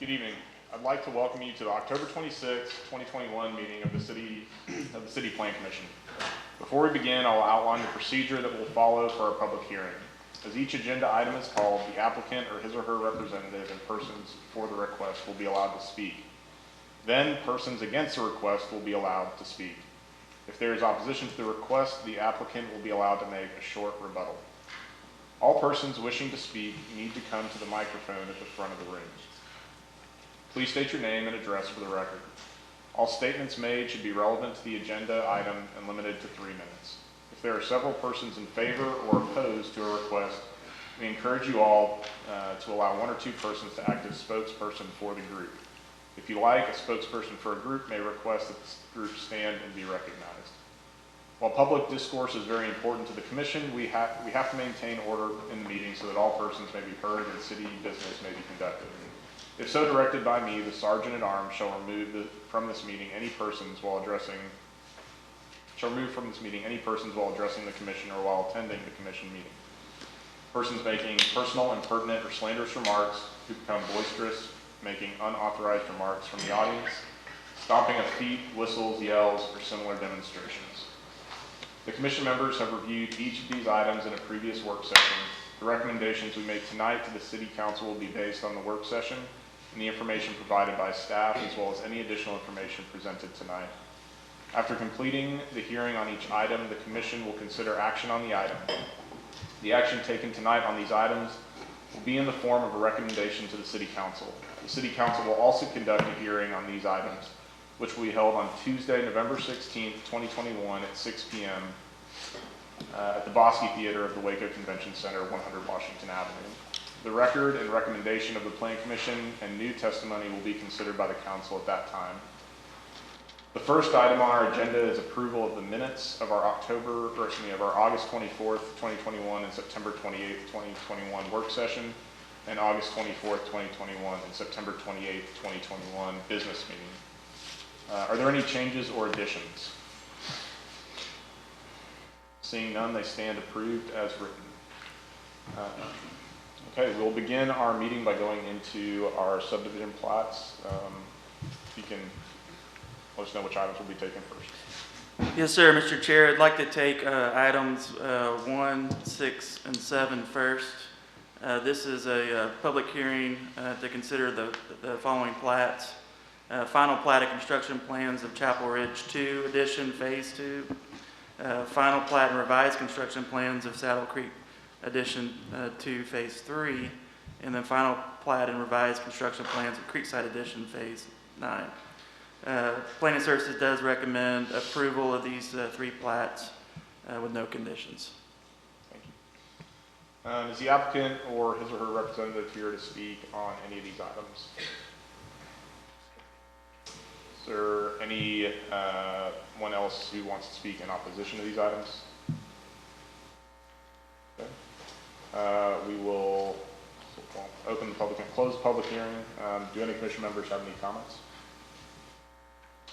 Good evening. I'd like to welcome you to the October 26, 2021 meeting of the City Plan Commission. Before we begin, I'll outline the procedure that will follow for our public hearing. As each agenda item is called, the applicant or his or her representative and persons for the request will be allowed to speak. Then persons against the request will be allowed to speak. If there is opposition to the request, the applicant will be allowed to make a short rebuttal. All persons wishing to speak need to come to the microphone at the front of the room. Please state your name and address for the record. All statements made should be relevant to the agenda item and limited to 3 minutes. If there are several persons in favor or opposed to a request, we encourage you all to allow 1 or 2 persons to act as spokesperson for the group. If you like, a spokesperson for a group may request that the group stand and be recognized. While public discourse is very important to the Commission, we have to maintain order in the meeting so that all persons may be heard and city business may be conducted. If so directed by me, the Sergeant at Arms shall remove from this meeting any persons while addressing the Commission or while attending the Commission meeting. Persons making personal, impertinent, or slanderous remarks who become boisterous, making unauthorized remarks from the audience, stomping of feet, whistles, yells, or similar demonstrations. The Commission members have reviewed each of these items in a previous work session. The recommendations we make tonight to the City Council will be based on the work session and the information provided by staff, as well as any additional information presented tonight. After completing the hearing on each item, the Commission will consider action on the item. The action taken tonight on these items will be in the form of a recommendation to the City Council. The City Council will also conduct a hearing on these items, which will be held on Tuesday, November 16th, 2021 at 6 p.m. At the Bosque Theater of the Waco Convention Center, 100 Washington Avenue. The record and recommendation of the Plan Commission and new testimony will be considered by the Council at that time. The first item on our agenda is approval of the minutes of our August 24th, 2021 and September 28th, 2021 work session, and August 24th, 2021 and September 28th, 2021 business meeting. Are there any changes or additions? Seeing none, they stand approved as written. Okay, we'll begin our meeting by going into our subdivision plats. You can let us know which items will be taken first. Yes, sir, Mr. Chair. I'd like to take items 1, 6, and 7 first. This is a public hearing to consider the following plats. Final plat of construction plans of Chapel Ridge 2 Addition Phase 2. Final plat and revised construction plans of Saddle Creek Addition 2 Phase 3. And then final plat and revised construction plans of Creekside Addition Phase 9. Planning Services does recommend approval of these 3 plats with no conditions. Thank you. Is the applicant or his or her representative here to speak on any of these items? Is there anyone else who wants to speak in opposition to these items? Okay. We will open the public and close the public hearing. Do any commission members have any comments?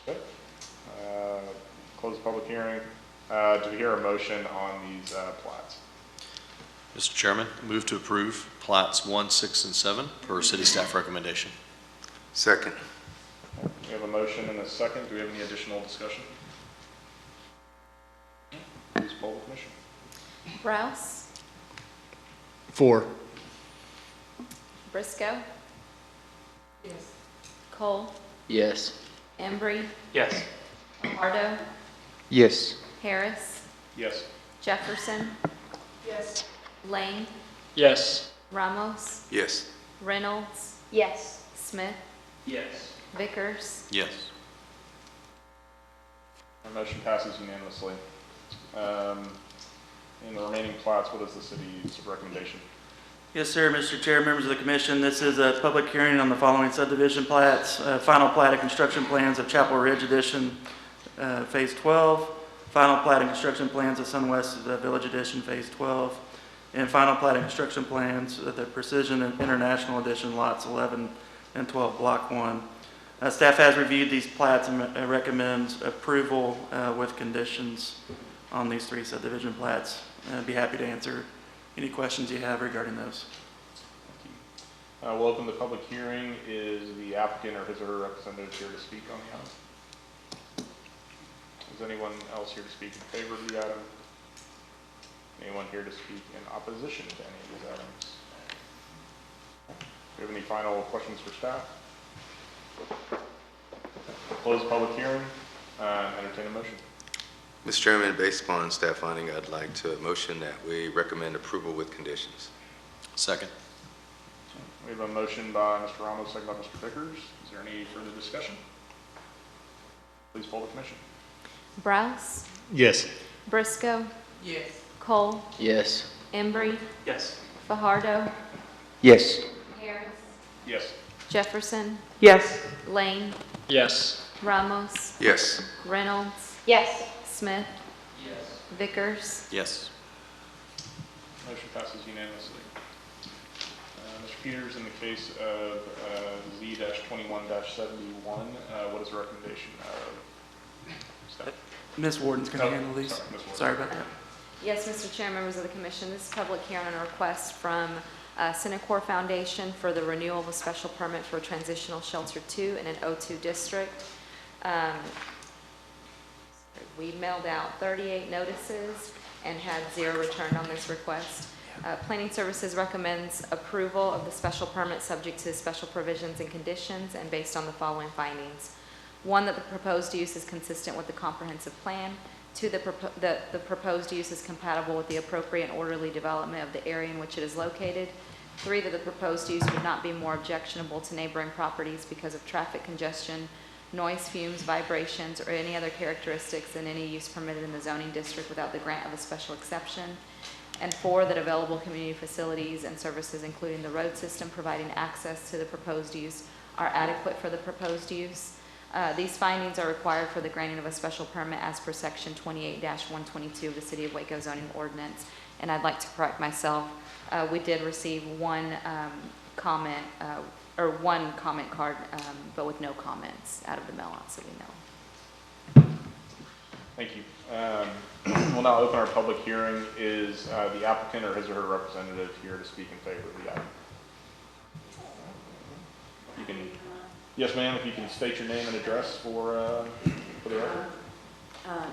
Okay. Close the public hearing. Do we hear a motion on these plats? Mr. Chairman, move to approve plats 1, 6, and 7 per city staff recommendation. Second. We have a motion and a second. Do we have any additional discussion? Please poll the commission. Rouse, 4. Briscoe, Yes. Cole, Yes. Embry, Yes. Lombardo, Yes. Harris, Yes. Jefferson, Yes. Lane, Yes. Ramos, Yes. Reynolds, Yes. Smith, Yes. Vickers. Yes. Our motion passes unanimously. In the remaining plats, what is the city's recommendation? Yes, sir, Mr. Chair, members of the Commission. This is a public hearing on the following subdivision plats. Final plat of construction plans of Chapel Ridge Addition Phase 12. Final plat and construction plans of Sunwest Village Addition Phase 12. And final plat and construction plans of the Precision and International Addition Lots 11 and 12, Block 1. Staff has reviewed these plats and recommends approval with conditions on these 3 subdivision plats. I'd be happy to answer any questions you have regarding those. We'll open the public hearing. Is the the applicant or his or her representative here to speak on the item? Is anyone else here to speak in favor of the item? Anyone here to speak in opposition to any of these items? Do you have any final questions for staff? Close the public hearing, entertain a motion. Mr. Chairman, based upon staff finding, I'd like to motion that we recommend approval with conditions. Second. We have a motion by Mr. Ramos, second by Mr. Vickers. Is there any further discussion? Please poll the commission. Browse, Yes. Briscoe, Yes. Cole, Yes. Embry, Yes. Fajardo, Yes. Harris, Yes. Jefferson, Yes. Lane, Yes. Ramos, Yes. Reynolds, Yes. Smith, Vickers, Yes. Motion passes unanimously. Mr. Peters, in the case of Z-21-71, what is the recommendation of staff? Ms. Warden's going to handle these. Sorry, Ms. Warden. Sorry about that. Yes, Mr. Chair, members of the commission, this is a public hearing on a request from Cinecor Foundation for the renewal of a special permit for a transitional shelter 2 in an O2 district. We mailed out 38 notices and had 0 returned on this request. Planning Services recommends approval of the special permit subject to special provisions and conditions and based on the following findings. 1, that the proposed use is consistent with the comprehensive plan. 2, the proposed use is compatible with the appropriate and orderly development of the area in which it is located. 3, that the proposed use would not be more objectionable to neighboring properties because of traffic congestion, noise, fumes, vibrations, or any other characteristics than any use permitted in the zoning district without the grant of a special exception. And 4, that available community facilities and services, including the road system providing access to the proposed use, are adequate for the proposed use. These findings are required for the granting of a special permit as per section 28-122 of the City of Waco zoning ordinance. And I'd like to correct myself. We did receive one comment, or one comment card, but with no comments out of the mail-out, so we know. Thank you. We'll now open our public hearing. Is the applicant or his or her representative here to speak in favor of the item? You can, yes, ma'am, if you can state your name and address for the record.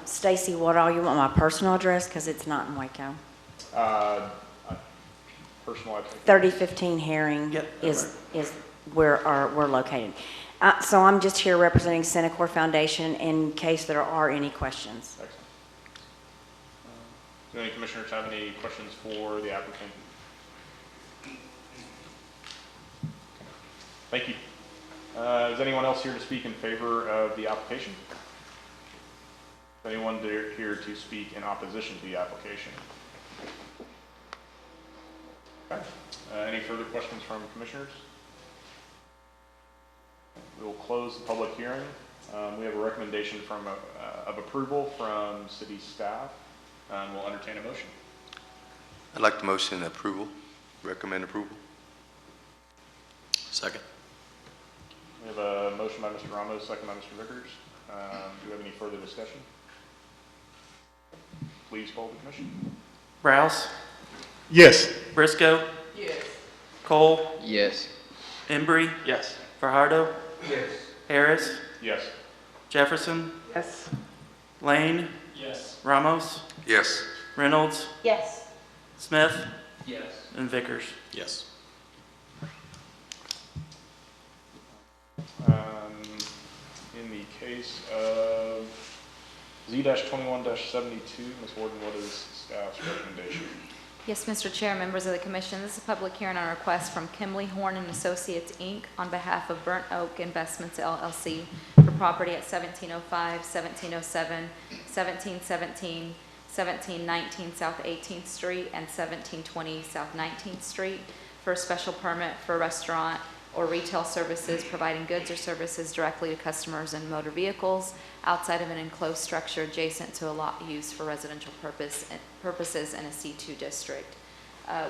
Stacy Woodall, you want my personal address because it's not in Waco. Personal, I think. 3015 Herring Yep, is where we're located. So I'm just here representing Cinecor Foundation in case there are any questions. Excellent. Do any commissioners have any questions for the applicant? Thank you. Is anyone else here to speak in favor of the application? Is anyone here to speak in opposition to the application? Okay. Any further questions from commissioners? We will close the public hearing. We have a recommendation of approval from city staff. We'll entertain a motion. I'd like to motion approval, recommend approval. Second. We have a motion by Mr. Ramos, second by Mr. Vickers. Do we have any further discussion? Please poll the commission. Browse, Yes. Briscoe, Yes. Cole, Yes. Embry, Yes. Fajardo, Yes. Harris, Yes. Jefferson, Yes. Lane, Yes. Ramos, Yes. Reynolds, Yes. Smith, Yes. and Vickers. Yes. In the case of Z-21-72, Ms. Warden, what is staff's recommendation? Yes, Mr. Chair, members of the commission, this is a public hearing on a request from Kimley Horn and Associates, Inc. on behalf of Burnt Oak Investments, LLC, for property at 1705, 1707, 1717, 1719 South 18th Street, and 1720 South 19th Street for a special permit for restaurant or retail services providing goods or services directly to customers and motor vehicles outside of an enclosed structure adjacent to a lot used for residential purposes in a C2 district.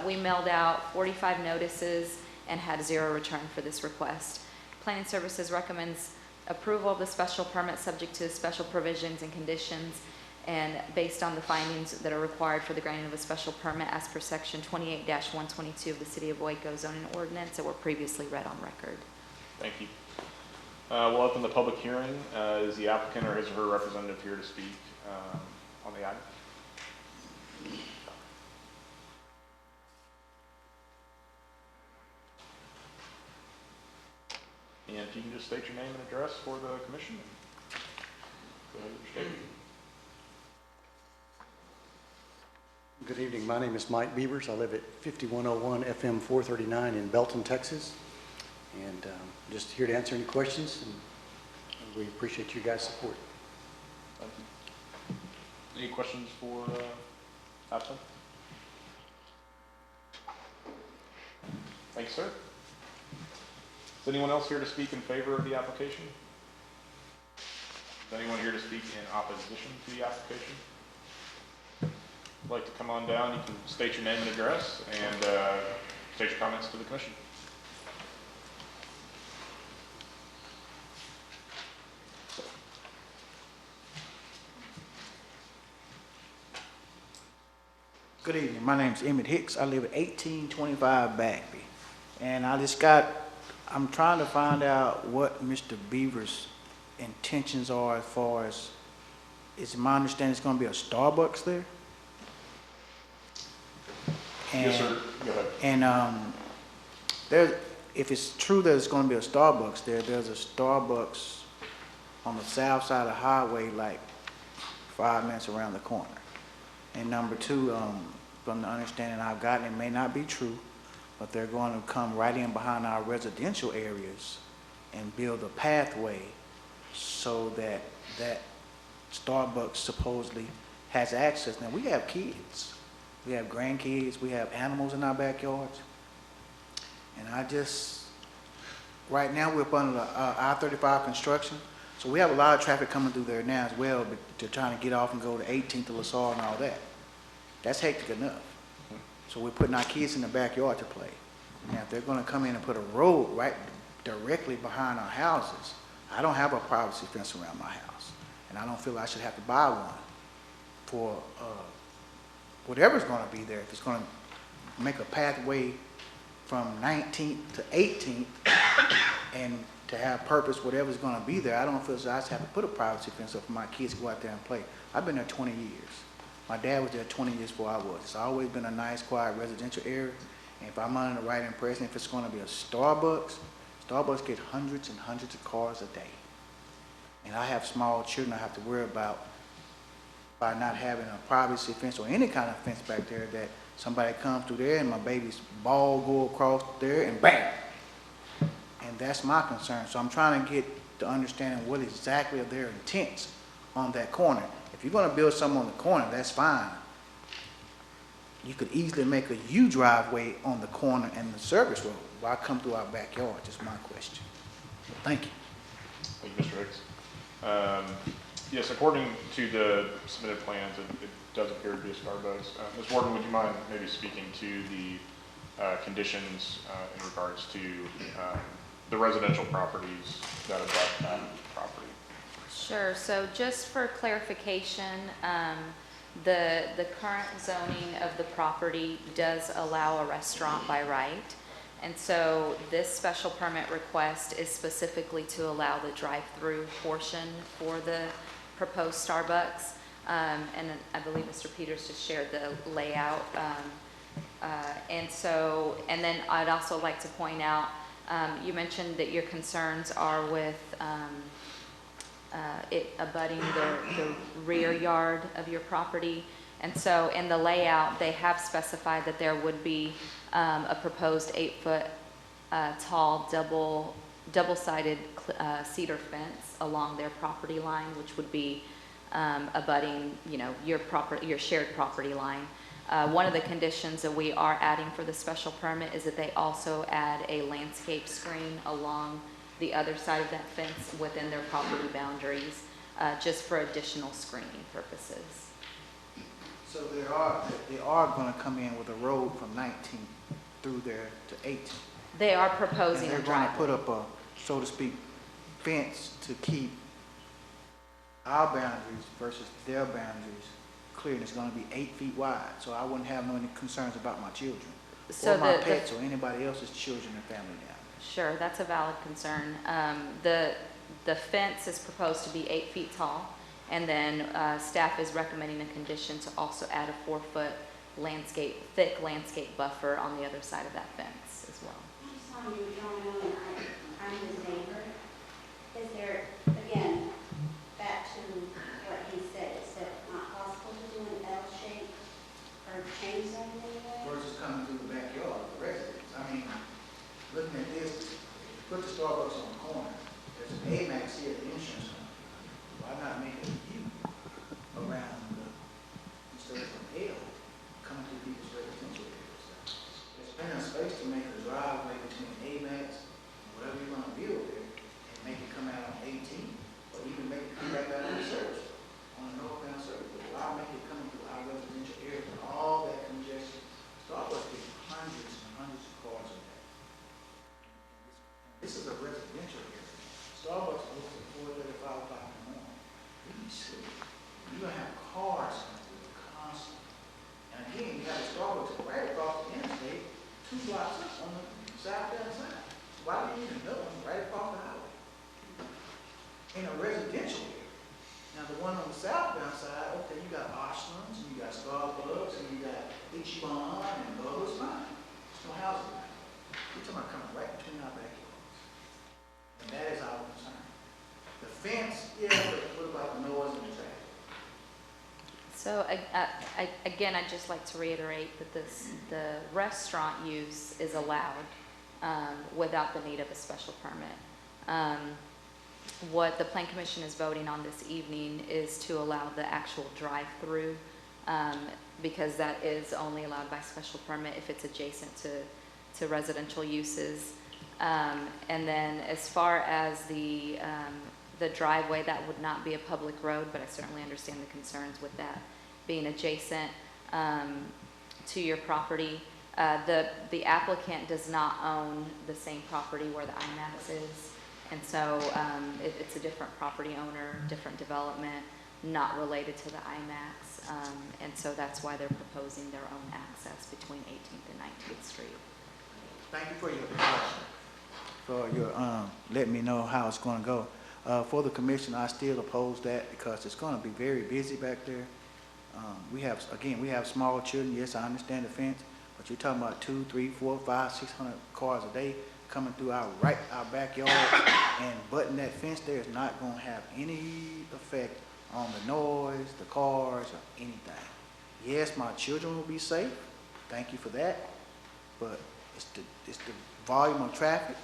We mailed out 45 notices and had 0 return for this request. Planning Services recommends approval of the special permit subject to special provisions and conditions and based on the findings that are required for the granting of a special permit as per section 28-122 of the City of Waco zoning ordinance that were previously read on record. Thank you. We'll open the public hearing. Is the applicant or his or her representative here to speak on the item? And if you can just state your name and address for the commission. Go ahead with your statement. Good evening. My name is Mike Beavers. I live at 5101 FM 439 in Belton, Texas. And I'm just here to answer any questions, and we appreciate you guys' support. Thank you. Any questions for applicant? Thanks, sir. Is anyone else here to speak in favor of the application? Is anyone here to speak in opposition to the application? If you'd like to come on down, you can state your name and address and state your comments to the commission. Good evening. My name's Emmett Hicks. I live at 1825 Bagby. And I'm trying to find out what Mr. Beaver's intentions are as far as, is my understanding it's going to be a Starbucks there? And, Yes, sir. Go ahead. And if it's true that it's going to be a Starbucks there, there's a Starbucks on the south side of the highway, like 5 minutes around the corner. And number two, from the understanding I've gotten, it may not be true, but they're going to come right in behind our residential areas and build a pathway so that that Starbucks supposedly has access. Now, we have kids. We have grandkids. We have animals in our backyards. And right now we're up under the I-35 construction, so we have a lot of traffic coming through there now as well, but they're trying to get off and go to 18th to LaSalle and all that. That's hectic enough. So we're putting our kids in the backyard to play. Now, if they're going to come in and put a road right directly behind our houses, I don't have a privacy fence around my house, and I don't feel I should have to buy one for whatever's going to be there. If it's going to make a pathway from 19th to 18th and to have purpose, whatever's going to be there, I don't feel I should have to put a privacy fence up for my kids to go out there and play. I've been there 20 years. My dad was there 20 years before I was. It's always been a nice, quiet residential area. And if I'm under the right impression, if it's going to be a Starbucks get hundreds and hundreds of cars a day. And I have small children I have to worry about by not having a privacy fence or any kind of fence back there, that somebody comes through there and my baby's ball go across there and bam. And that's my concern. So I'm trying to get to understanding what exactly are their intents on that corner. If you're going to build something on the corner, that's fine. You could easily make a U driveway on the corner and the service road. Why come through our backyard? Just my question. Thank you. Thank you, Mr. Hicks. Yes, according to the submitted plans, it does appear to be a Starbucks. Ms. Warden, would you mind maybe speaking to the conditions in regards to the residential properties that abut that property? Sure. So just for clarification, the current zoning of the property does allow a restaurant by right. And so this special permit request is specifically to allow the drive-through portion for the proposed Starbucks. And I believe Mr. Peters just shared the layout. And then I'd also like to point out, you mentioned that your concerns are with it abutting the rear yard of your property. And so in the layout, they have specified that there would be a proposed 8-foot tall double-sided cedar fence along their property line, which would be abutting, your shared property line. One of the conditions that we are adding for the special permit is that they also add a landscape screen along the other side of that fence within their property boundaries, just for additional screening purposes. So they are going to come in with a road from 19th through there to 18th. They are proposing And a they're going to driveway. put up a, so to speak, fence to keep our boundaries versus their boundaries clear, and it's going to be 8 feet wide. So I wouldn't have no any concerns about my children, So or my the pets, or anybody else's children and family down there. Sure, that's a valid concern. The fence is proposed to be 8 feet tall, and then staff is recommending a condition to also add a 4-foot thick landscape buffer on the other side of that fence as well. I just saw you drawing on, I'm his neighbor. Is there, again, back to what he said, is it not possible to do an L shape or change that in any way? Or just coming through the backyard of the residents. I mean, looking at this, put the Starbucks on the corner, there's an AMAX here, the insurance company. Why not make a U around instead of an L coming through people's residential areas? There's plenty of space to make a driveway between AMAX and whatever you're gonna build there, and make it come out on 18, or even make it come back out on the surface, on the northbound surface. But why make it coming through our residential area with all that congestion? Starbucks gets hundreds and hundreds of cars a day. This is a residential area. Starbucks opens at 4:35 o'clock in the morning. You need sleep. You're gonna have cars coming through constantly. And again, you have a Starbucks right across the interstate, 2 blocks up on the southbound side. Why do you need another one right across the highway? In a residential area. Now, the one on the southbound side, okay, you got Oshland's, and you got Starbucks, and you got Ichiban, and Bubba's fine. There's no housing around. We're talking about coming right between our backyards. And that is our concern. The fence, yeah, but what about the noise and the traffic? So again, I'd just like to reiterate that the restaurant use is allowed without the need of a special permit. What the Plan Commission is voting on this evening is to allow the actual drive-through, because that is only allowed by special permit if it's adjacent to residential uses. And then as far as the driveway, that would not be a public road, but I certainly understand the concerns with that being adjacent to your property. The applicant does not own the same property where the IMAX is, and so it's a different property owner, different development, not related to the IMAX, and so that's why they're proposing their own access between 18th and 19th Street. Thank you for your caution, for your letting me know how it's going to go. For the commission, I still oppose that because it's going to be very busy back there. We have small children. Yes, I understand the fence, but you're talking about 200, 300, 400, 500, 600 cars a day coming through our backyard, and butting that fence there is not going to have any effect on the noise, the cars, or anything. Yes, my children will be safe. Thank you for that. But it's the volume of traffic,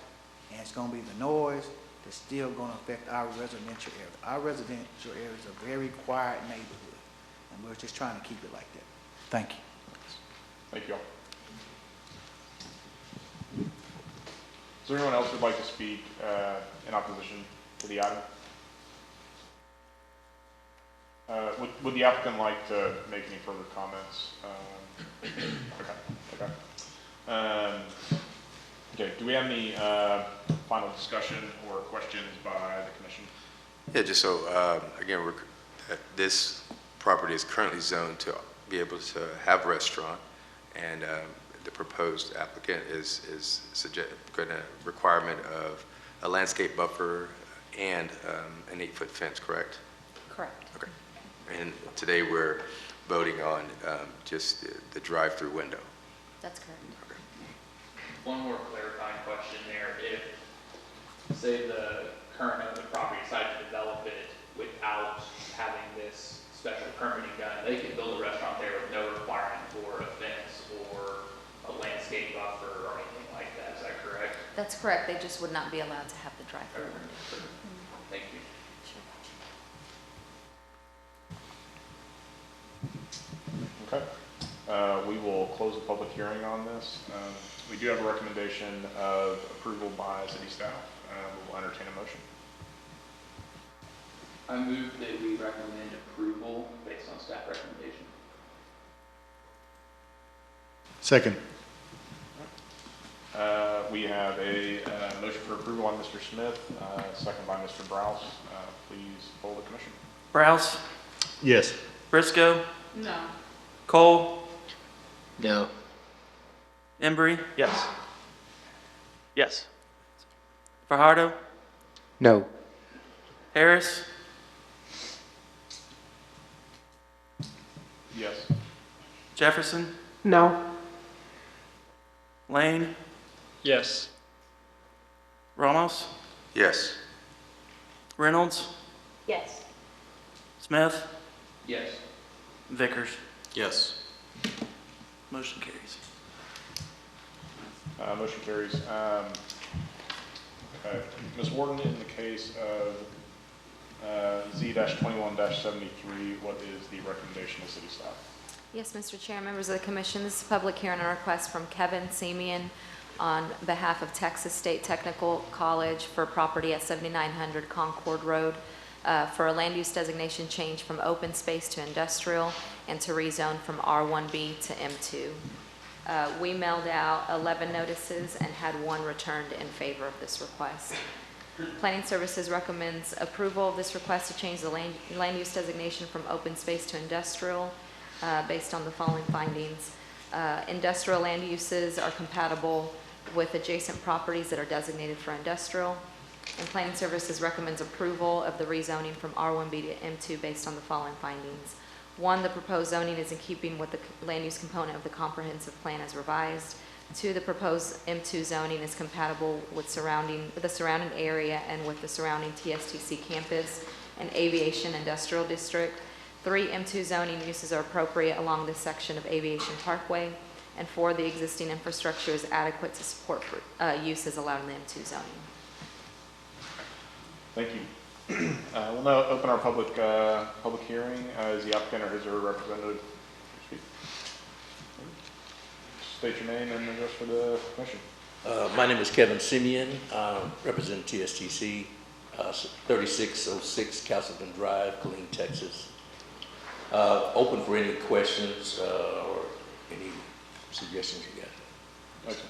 and it's going to be the noise that's still going to affect our residential area. Our residential area is a very quiet neighborhood, and we're just trying to keep it like that. Thank you. Thank you all. Is there anyone else who'd like to speak in opposition to the item? Would the applicant like to make any further comments? Okay, do we have any final discussion or questions by the commission? Yeah, just so, again, this property is currently zoned to be able to have a restaurant, and the proposed applicant is going to requirement of a landscape buffer and an 8-foot fence, correct? Correct. Okay. And today we're voting on just the drive-through window. That's correct. Okay. One more clarifying question there. If, say, the current owner of the property decided to develop it without having this special permitting done, they could build a restaurant there with no requirement for a fence or a landscape buffer or anything like that. Is that correct? That's correct. They just would not be allowed to have the drive-through window. Thank you. Okay. We will close the public hearing on this. We do have a recommendation of approval by city staff. We'll entertain a motion. I move that we recommend approval based on staff recommendation. Second. We have a motion for approval on Mr. Smith, second by Mr. Browse. Please poll the commission. Browse, Yes. Briscoe, No. Cole, No. Embry, Yes. yes. Fajardo, No. Harris, Yes. Jefferson, No. Lane, Yes. Ramos, Yes. Reynolds, Yes. Smith, Yes. Vickers. Yes. Motion carries. Motion carries. Ms. Warden, in the case of Z-21-73, what is the recommendation of city staff? Yes, Mr. Chair, members of the commission, this is a public hearing on a request from Kevin Simeon on behalf of Texas State Technical College for property at 7900 Concord Road for a land use designation change from open space to industrial and to rezone from R1B to M2. We mailed out 11 notices and had one returned in favor of this request. Planning Services recommends approval of this request to change the land use designation from open space to industrial based on the following findings. Industrial land uses are compatible with adjacent properties that are designated for industrial. And Planning Services recommends approval of the rezoning from R1B to M2 based on the following findings. 1, the proposed zoning is in keeping with the land use component of the comprehensive plan as revised. 2, the proposed M2 zoning is compatible with the surrounding area and with the surrounding TSTC campus and aviation industrial district. 3, M2 zoning uses are appropriate along this section of Aviation Parkway. And 4, the existing infrastructure is adequate to support uses allowed in the M2 zoning. Thank you. We'll now open our public hearing. Is the applicant or his or her representative speak? State your name and address for the commission. My name is Kevin Simeon, represent TSTC, 3606 Castleton Drive, Killeen, Texas. Open for any questions or any suggestions you got. Okay.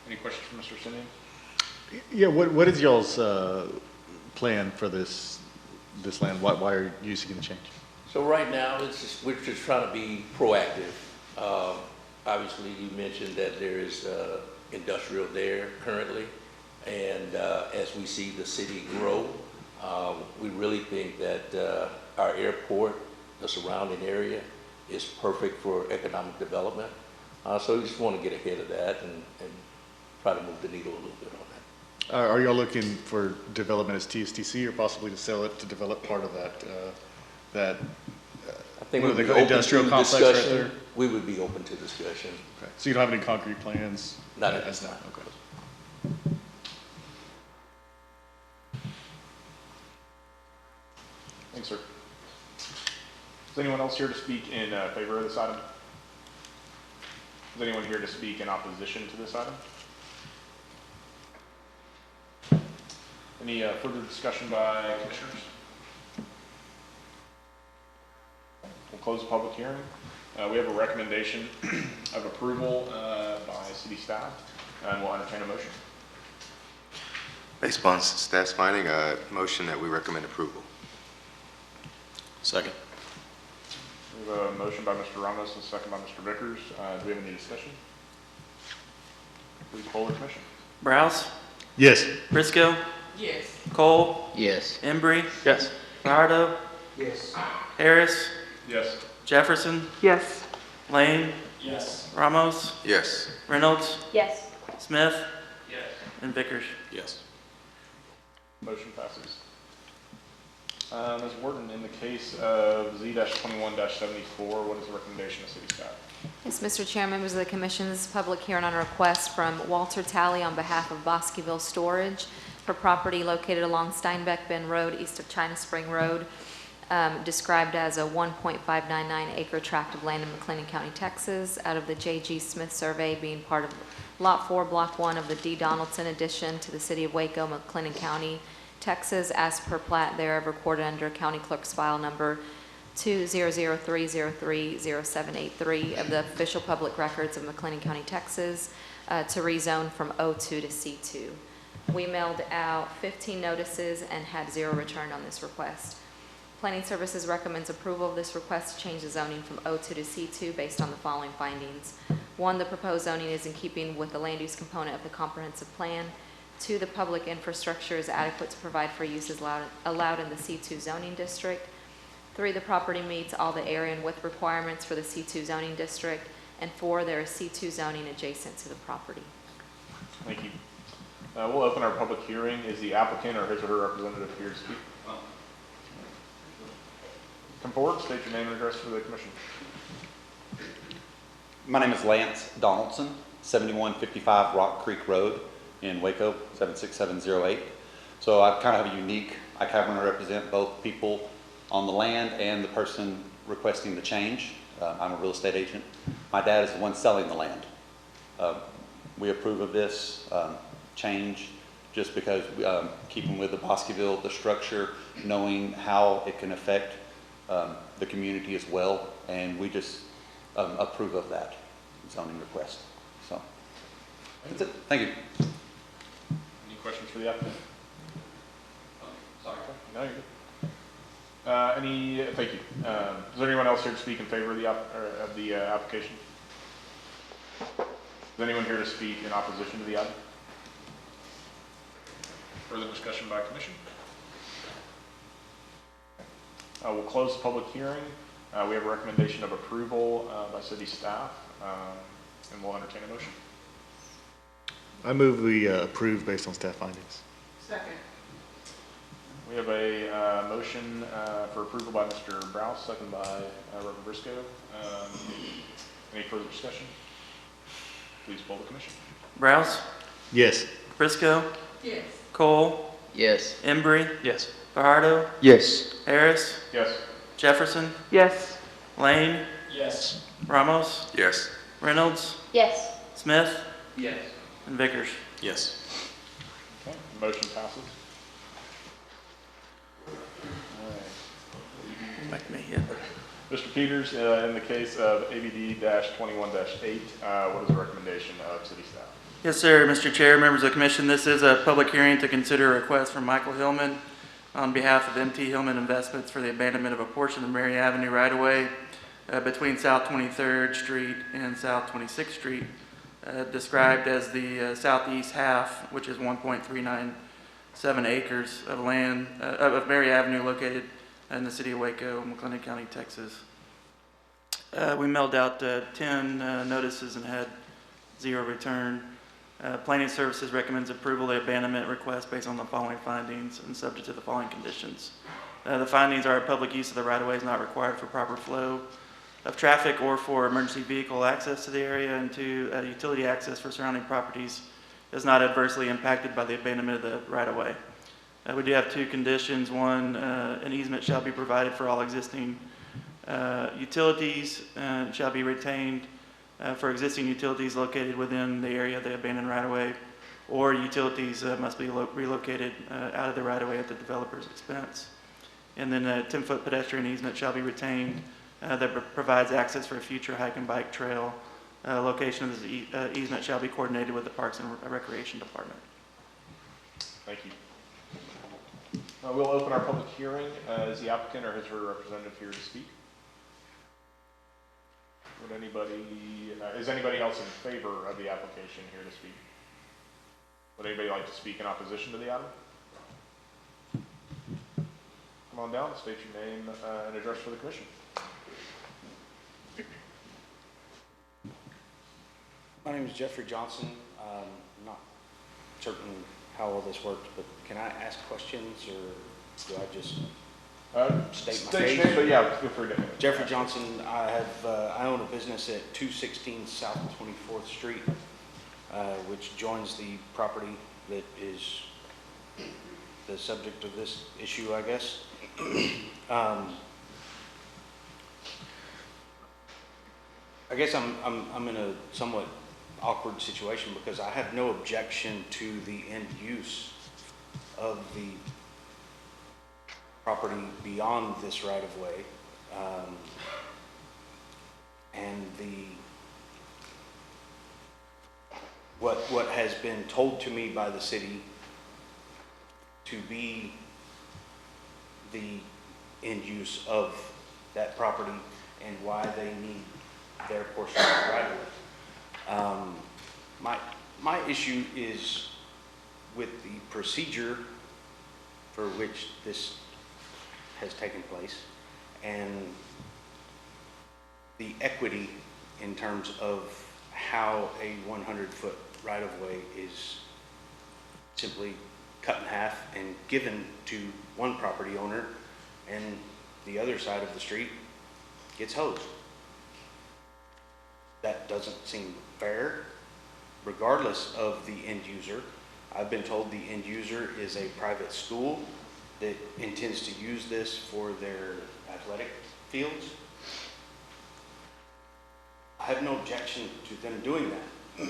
Any questions for Mr. Simeon? Yeah, what is y'all's plan for this land? Why are you seeking the change? So right now, we're just trying to be proactive. Obviously, you mentioned that there is industrial there currently, and as we see the city grow, we really think that our airport, the surrounding area, is perfect for economic development. So we just want to get ahead of that and try to move the needle a little bit on that. Are y'all looking for development as TSTC or possibly to sell it to develop part of that I think what we'd are be they, open industrial to complex right discussion. there? We would be open to discussion. Okay. So you don't have any concrete plans? Not at this time. Okay. Thanks, sir. Is anyone else here to speak in favor of this item? Is anyone here to speak in opposition to this item? Any further discussion by commissioners? We'll close the public hearing. We have a recommendation of approval by city staff, and we'll entertain a motion. Based upon staff's finding, a motion that we recommend approval. Second. We have a motion by Mr. Ramos and a second by Mr. Vickers. Do we have any discussion? Please poll the commission. Browse, Yes. Briscoe, Yes. Cole, Yes. Embry, Yes. Fajardo, Yes. Harris, Yes. Jefferson, Yes. Lane, Yes. Ramos, Yes. Reynolds, Yes. Smith, Yes. and Vickers. Yes. Motion passes. Ms. Warden, in the case of Z-21-74, what is the recommendation of city staff? Yes, Mr. Chair, members of the commission, this is a public hearing on a request from Walter Talley on behalf of Bosqueville Storage for property located along Steinbeck Bend Road, east of China Spring Road, described as a 1.599 acre tract of land in McLennan County, Texas, out of the J.G. Smith survey being part of Lot 4, Block 1 of the D. Donaldson addition to the city of Waco, McLennan County, Texas, as per plat thereof recorded under County Clerk's file number 20030300783 of the official public records of McLennan County, Texas, to rezone from O2 to C2. We mailed out 15 notices and had 0 returned on this request. Planning Services recommends approval of this request to change the zoning from O2 to C2 based on the following findings. 1, the proposed zoning is in keeping with the land use component of the comprehensive plan. 2, the public infrastructure is adequate to provide for uses allowed in the C2 zoning district. 3, the property meets all the area and width requirements for the C2 zoning district. And 4, there is C2 zoning adjacent to the property. Thank you. We'll open our public hearing. Is the applicant or his or her representative here to speak? Come forward, state your name and address for the commission. My name is Lance Donaldson, 7155 Rock Creek Road in Waco, 76708. So I kind of have a unique, I kind of represent both people on the land and the person requesting the change. I'm a real estate agent. My dad is the one selling the land. We approve of this change just because keeping with the Bosqueville, the structure, knowing how it can affect the community as well, and we just approve of that zoning request. So that's it. Thank you. Any questions for the applicant? Sorry. No, you're good. Thank you. Is there anyone else here to speak in favor of the application? Is anyone here to speak in opposition to the item? Further discussion by commission? We'll close the public hearing. We have a recommendation of approval by city staff, and we'll entertain a motion. I move we approve based on staff findings. Second. We have a motion for approval by Mr. Browse, second by Reverend Briscoe. Any further discussion? Please poll the commission. Browse, Yes. Briscoe, Yes. Cole, Yes. Embry, Yes. Fajardo, Yes. Harris, Yes. Jefferson, Yes. Lane, Yes. Ramos, Yes. Reynolds, Yes. Smith, Yes. and Vickers. Yes. Okay, motion passes. All Back to me, yeah. right. Mr. Peters, in the case of ABD-21-8, what is the recommendation of city staff? Yes, sir, Mr. Chair, members of the commission, this is a public hearing to consider a request from Michael Hillman on behalf of MT Hillman Investments for the abandonment of a portion of Mary Avenue right-of-way between South 23rd Street and South 26th Street, described as the southeast half, which is 1.397 acres of land of Mary Avenue located in the city of Waco, McLennan County, Texas. We mailed out 10 notices and had 0 return. Planning Services recommends approval of the abandonment request based on the following findings and subject to the following conditions. The findings are public use of the right-of-way is not required for proper flow of traffic or for emergency vehicle access to the area, and 2, utility access for surrounding properties is not adversely impacted by the abandonment of the right-of-way. We do have 2 conditions. 1, an easement shall be provided for all existing utilities and shall be retained for existing utilities located within the area of the abandoned right-of-way, or utilities must be relocated out of the right-of-way at the developer's expense. And then a 10-foot pedestrian easement shall be retained that provides access for a future hike and bike trail. Location of this easement shall be coordinated with the Parks and Recreation Department. Thank you. We'll open our public hearing. Is the applicant or his or her representative here to speak? Would anybody, is anybody else in favor of the application here to speak? Would anybody like to speak in opposition to the item? Come on down, state your name and address for the commission. My name is Jeffrey Johnson. I'm not certain how all this works, but can I ask questions or do I just state my case? But yeah, feel free to. Jeffrey Johnson. I own a business at 216 South 24th Street, which joins the property that is the subject of this issue, I guess. I guess I'm in a somewhat awkward situation because I have no objection to the end use of the property beyond this right of way, and what has been told to me by the city to be the end use of that property and why they need their portion of the right of way. My issue is with the procedure for which this has taken place and the equity in terms of how a 100-foot right-of-way is simply cut in half and given to one property owner, and the other side of the street gets hosed. That doesn't seem fair, regardless of the end user. I've been told the end user is a private school that intends to use this for their athletic fields. I have no objection to them doing that.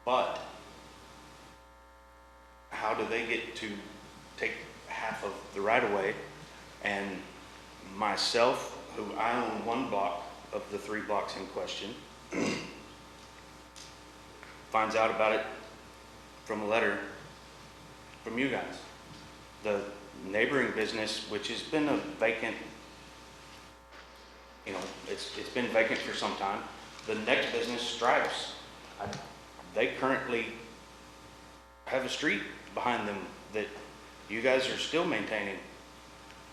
But how do they get to take half of the right-of-way, and myself, who I own one block of the 3 blocks in question, finds out about it from a letter from you guys? The neighboring business, which has been a vacant, it's been vacant for some time. The next business, Stripes, they currently have a street behind them that you guys are still maintaining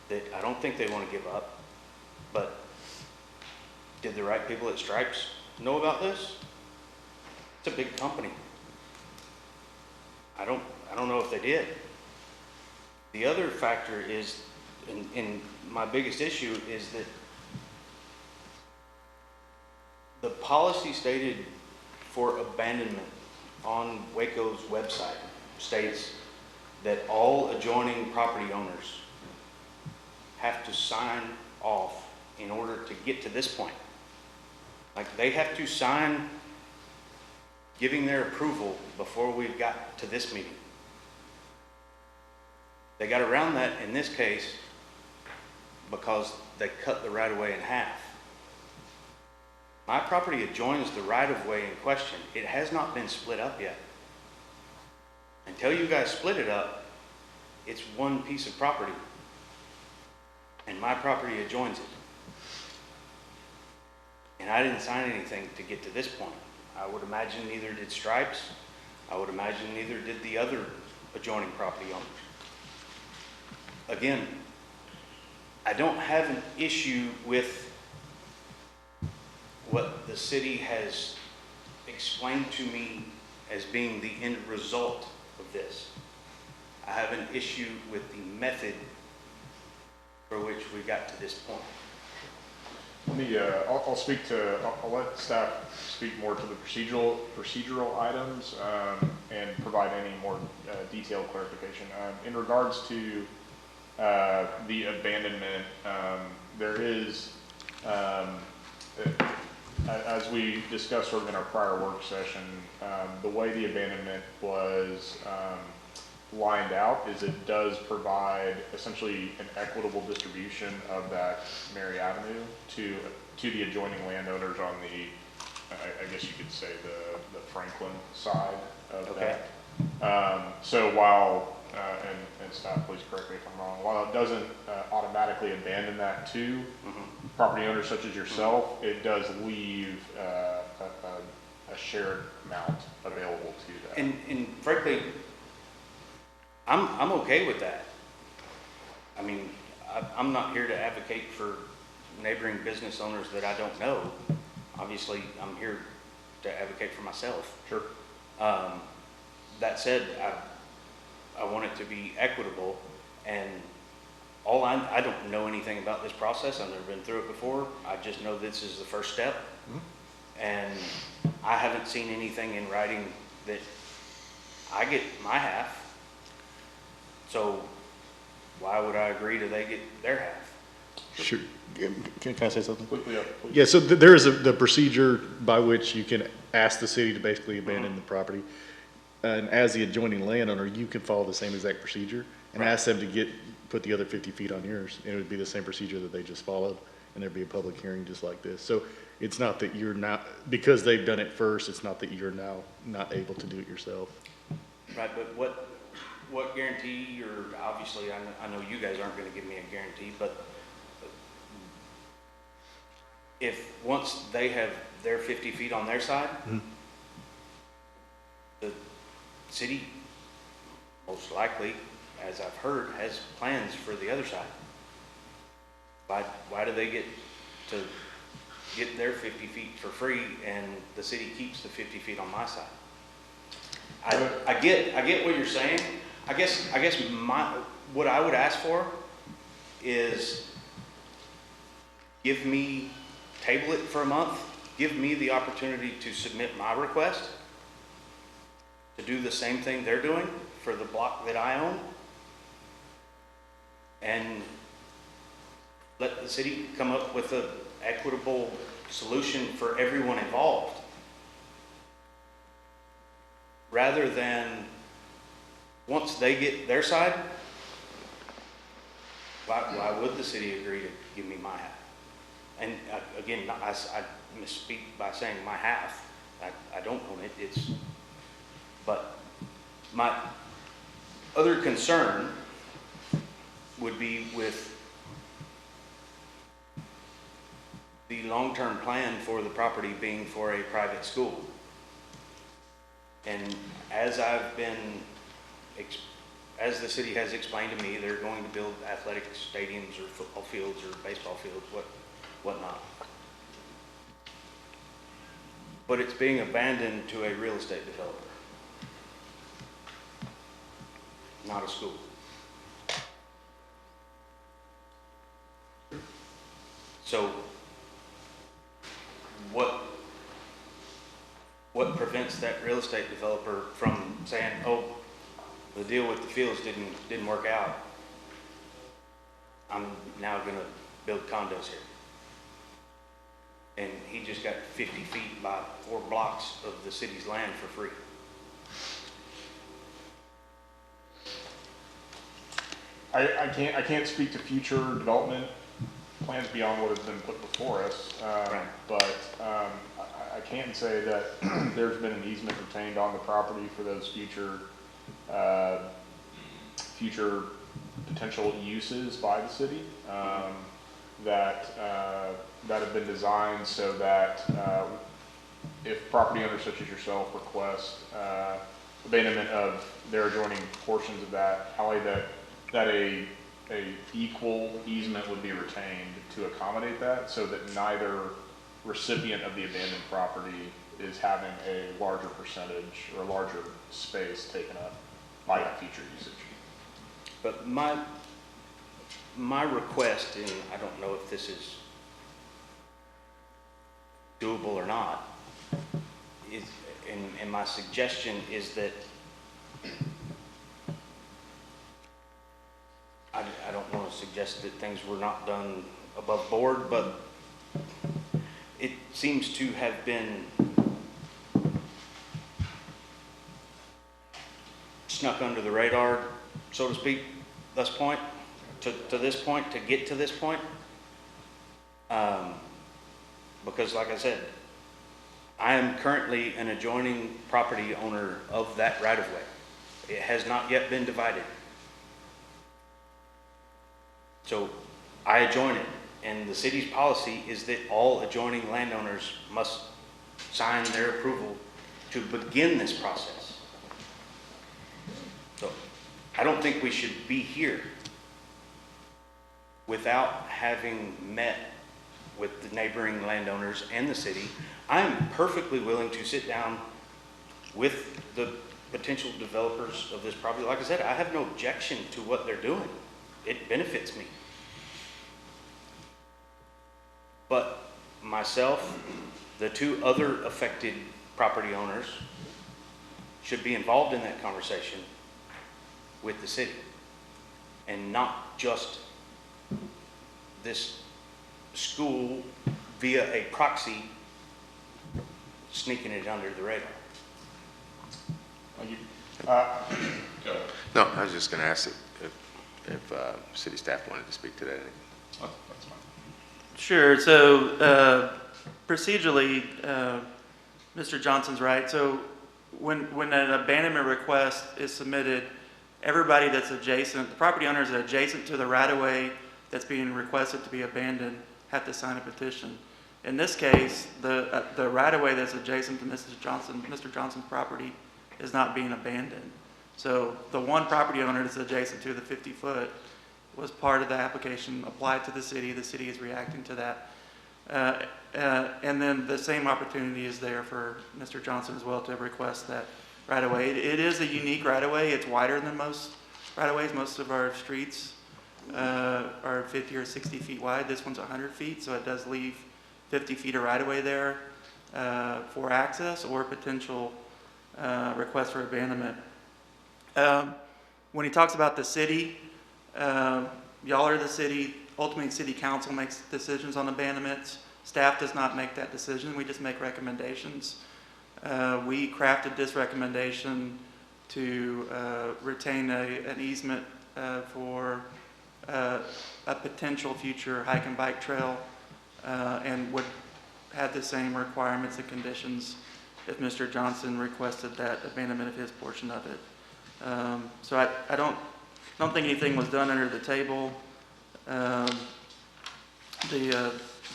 that I don't think they want to give up. But did the right people at Stripes know about this? It's a big company. I don't know if they did. The other factor is, and my biggest issue is that the policy stated for abandonment on Waco's website states that all adjoining property owners have to sign off in order to get to this point. Like, they have to sign giving their approval before we've got to this meeting. They got around that in this case because they cut the right-of-way in half. My property adjoins the right-of-way in question. It has not been split up yet. Until you guys split it up, it's one piece of property, and my property adjoins it. And I didn't sign anything to get to this point. I would imagine neither did Stripes. I would imagine neither did the other adjoining property owners. Again, I don't have an issue with what the city has explained to me as being the end result of this. I have an issue with the method for which we got to this point. Let me, I'll let staff speak more to the procedural items and provide any more detailed clarification. In regards to the abandonment, there is, as we discussed sort of in our prior work session, the way the abandonment was lined out is it does provide essentially an equitable distribution of that Mary Avenue to the adjoining landowners on the, I guess you could say the Franklin side of that. So while, and staff, please correct me if I'm wrong, while it doesn't automatically abandon that to property owners such as yourself, it does leave a shared amount available to that. And frankly, I'm okay with that. I mean, I'm not here to advocate for neighboring business owners that I don't know. Obviously, I'm here to advocate for myself. Sure. That said, I want it to be equitable, and I don't know anything about this process. I've never been through it before. I just know this is the first step. And I haven't seen anything in writing that I get my half. So why would I agree to they get their half? Sure. Can I say something? Quickly up, please. Yeah, so there is the procedure by which you can ask the city to basically abandon the property. And as the adjoining landowner, you can follow the same exact procedure and ask them to put the other 50 feet on yours. And it would be the same procedure that they just followed, and there'd be a public hearing just like this. So it's not that you're not, because they've done it first, it's not that you're now not able to do it yourself. Right, but what guarantee, or obviously I know you guys aren't going to give me a guarantee, but if once they have their 50 feet on their side, the city, most likely, as I've heard, has plans for the other side. Why do they get to get their 50 feet for free and the city keeps the 50 feet on my side? I get what you're saying. I guess what I would ask for is table it for a month, give me the opportunity to submit my request to do the same thing they're doing for the block that I own, and let the city come up with an equitable solution for everyone involved, rather than once they get their side, why would the city agree to give me my half? And again, I misspeak by saying my half. I don't own it. But my other concern would be with the long-term plan for the property being for a private school. And as the city has explained to me, they're going to build athletic stadiums or football fields or baseball fields, whatnot. But it's being abandoned to a real estate developer, not a school. So what prevents that real estate developer from saying, oh, the deal with the fields didn't work out, I'm now going to build condos here? And he just got 50 feet by 4 blocks of the city's land for free. I can't speak to future development plans beyond what has been put before us. Right. But I can say that there's been an easement retained on the property for those future potential uses by the city that have been designed so that if property owners such as yourself request abandonment of their adjoining portions of that alley, that a equal easement would be retained to accommodate that, so that neither recipient of the abandoned property is having a larger percentage or a larger space taken up by that future usage. But my request, and I don't know if this is doable or not, is, and my suggestion is that I don't want to suggest that things were not done above board, but it seems to have been snuck under the radar, so to speak, to this point, to get to this point. Because like I said, I am currently an adjoining property owner of that right-of-way. It has not yet been divided. So I adjoin it, and the city's policy is that all adjoining landowners must sign their approval to begin this process. So I don't think we should be here without having met with the neighboring landowners and the city. I am perfectly willing to sit down with the potential developers of this property. Like I said, I have no objection to what they're doing. It benefits me. But myself, the 2 other affected property owners should be involved in that conversation with the city, and not just this school via a proxy sneaking it under the radar. Thank you. No, I was just going to ask if city staff wanted to speak to that. That's fine. Sure. So procedurally, Mr. Johnson's right. So when an abandonment request is submitted, everybody that's adjacent, the property owners that are adjacent to the right-of-way that's being requested to be abandoned have to sign a petition. In this case, the right-of-way that's adjacent to Mr. Johnson's property is not being abandoned. So the one property owner that's adjacent to the 50-foot was part of the application applied to the city. The city is reacting to that. And then the same opportunity is there for Mr. Johnson as well to request that right-of-way. It is a unique right-of-way. It's wider than most right-of-ways. Most of our streets are 50 or 60 feet wide. This one's 100 feet, so it does leave 50 feet of right-of-way there for access or potential request for abandonment. When he talks about the city, y'all are the city. Ultimately, city council makes decisions on abandonments. Staff does not make that decision. We just make recommendations. We crafted this recommendation to retain an easement for a potential future hike and bike trail, and would have the same requirements and conditions if Mr. Johnson requested that abandonment of his portion of it. So I don't think anything was done under the table.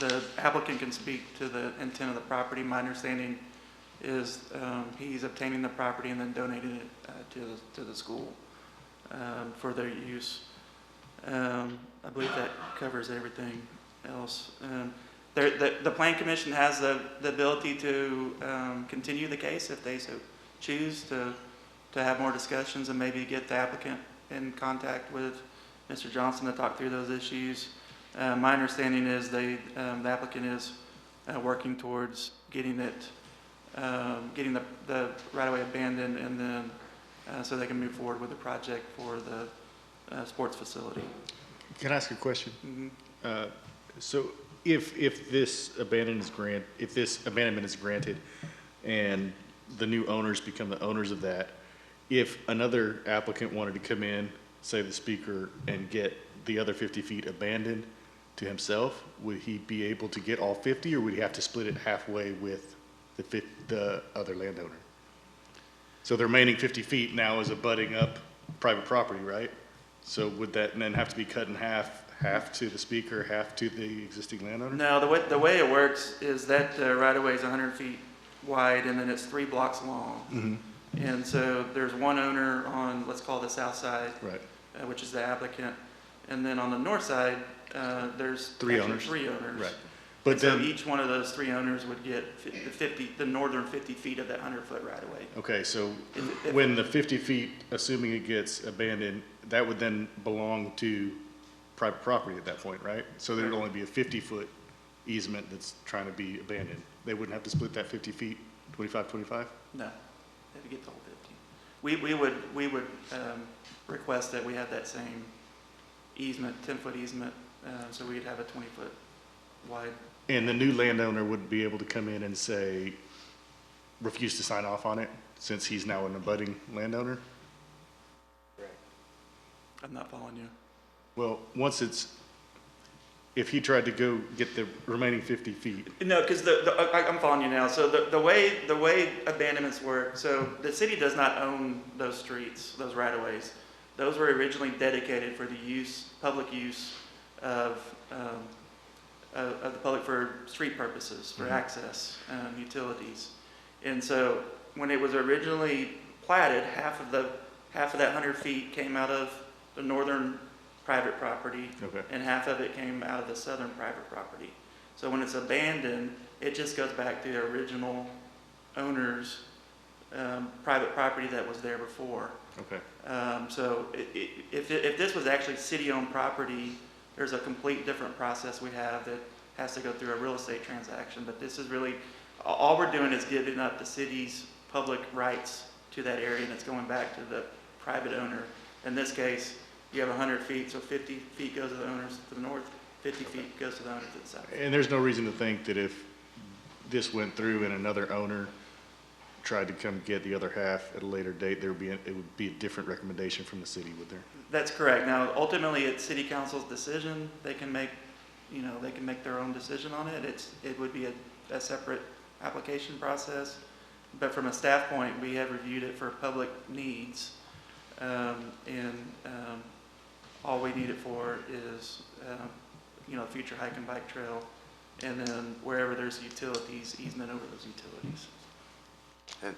The applicant can speak to the intent of the property. My understanding is he's obtaining the property and then donating it to the school for their use. I believe that covers everything else. The Plan Commission has the ability to continue the case if they so choose to have more discussions and maybe get the applicant in contact with Mr. Johnson to talk through those issues. My understanding is the applicant is working towards getting the right-of-way abandoned, and then so they can move forward with the project for the sports facility. Can I ask a question? Mm-hmm. So if this abandonment is granted and the new owners become the owners of that, if another applicant wanted to come in, say the speaker, and get the other 50 feet abandoned to himself, would he be able to get all 50, or would he have to split it halfway with the other landowner? So the remaining 50 feet now is abutting up private property, right? So would that then have to be cut in half to the speaker, half to the existing landowner? No, the way it works is that right-of-way is 100 feet wide, and then it's 3 blocks long. Mm-hmm. And so there's one owner on, let's call the south side, Right. Which is the applicant. And then on the north side, there's Three actually owners. 3 owners. Right. But so each one of those 3 owners would get the northern 50 feet of that 100-foot right-of-way. Okay, so If- when the 50 feet, assuming it gets abandoned, that would then belong to private property at that point, right? So there'd only be a 50-foot easement that's trying to be abandoned. They wouldn't have to split that 50 feet, 25, 25? No, they had to get the whole 50. We would request that we have that same easement, 10-foot easement, so we'd have a 20-foot wide. And the new landowner would be able to come in and say, refuse to sign off on it, since he's now an abutting landowner? I'm not following you. Well, if he tried to go get the remaining 50 feet, No, because I'm following you now. So the way abandonments work, so the city does not own those streets, those right-of-ways. Those were originally dedicated for the public use of the public for street purposes, for access, utilities. And so when it was originally platted, half of that 100 feet came out of the northern private property, okay. and half of it came out of the southern private property. So when it's abandoned, it just goes back to the original owner's private property that was there before. Okay. So if this was actually city-owned property, there's a complete different process we have that has to go through a real estate transaction. But this is really, all we're doing is giving up the city's public rights to that area, and it's going back to the private owner. In this case, you have 100 feet, so 50 feet goes to the owners to the north, 50 feet goes to the owners to the south. And there's no reason to think that if this went through and another owner tried to come get the other half at a later date, it would be a different recommendation from the city, would there? That's correct. Now, ultimately, it's city council's decision. They can make their own decision on it. It would be a separate application process. But from a staff point, we have reviewed it for public needs. All we need it for is, future hike and bike trail, and then wherever there's utilities, easement over those utilities. And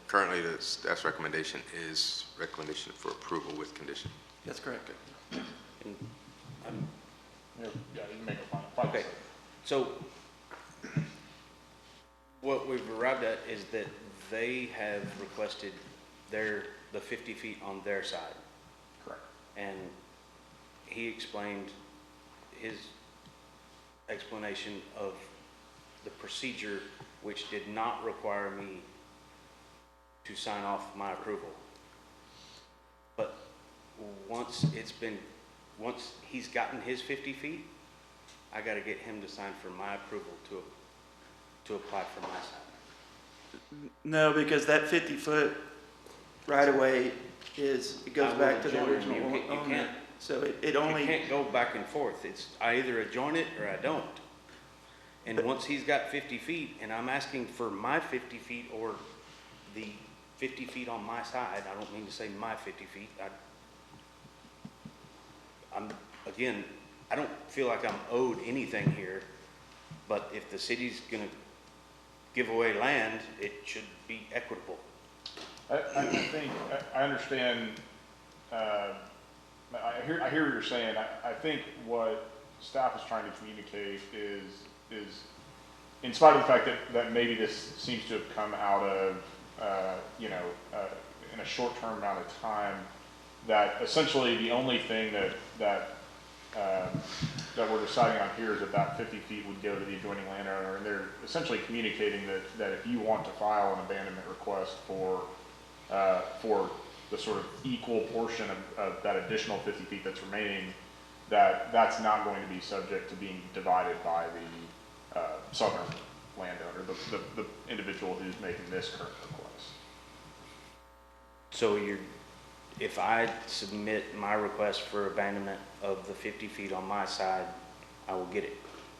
Currently, the staff's recommendation is recommendation for approval with condition. That's correct. And Yeah, you can make a final Okay, so what we've arrived at is that they have requested the 50 feet on their side. Correct. And he explained his explanation of the procedure, which did not require me to sign off my approval. But once he's gotten his 50 feet, I gotta get him to sign for my approval to apply for my side. No, because that 50-foot right-of-way it goes back to the I will original adjoin him. You owner. can't- So it only. You can't go back and forth. It's, I either adjoin it or I don't. And once he's got 50 feet, and I'm asking for my 50 feet or the 50 feet on my side, I don't mean to say my 50 feet, again, I don't feel like I'm owed anything here, but if the city's gonna give away land, it should be equitable. I think, I understand, I hear what you're saying. I think what staff is trying to communicate is in spite of the fact that maybe this seems to have come out of, in a short-term amount of time, that essentially the only thing that we're deciding on here is that 50 feet would go to the adjoining landowner, and they're essentially communicating that if you want to file an abandonment request for the sort of equal portion of that additional 50 feet that's remaining, that's not going to be subject to being divided by the southern landowner, the individual who's making this current request. So if I submit my request for abandonment of the 50 feet on my side, I will get it.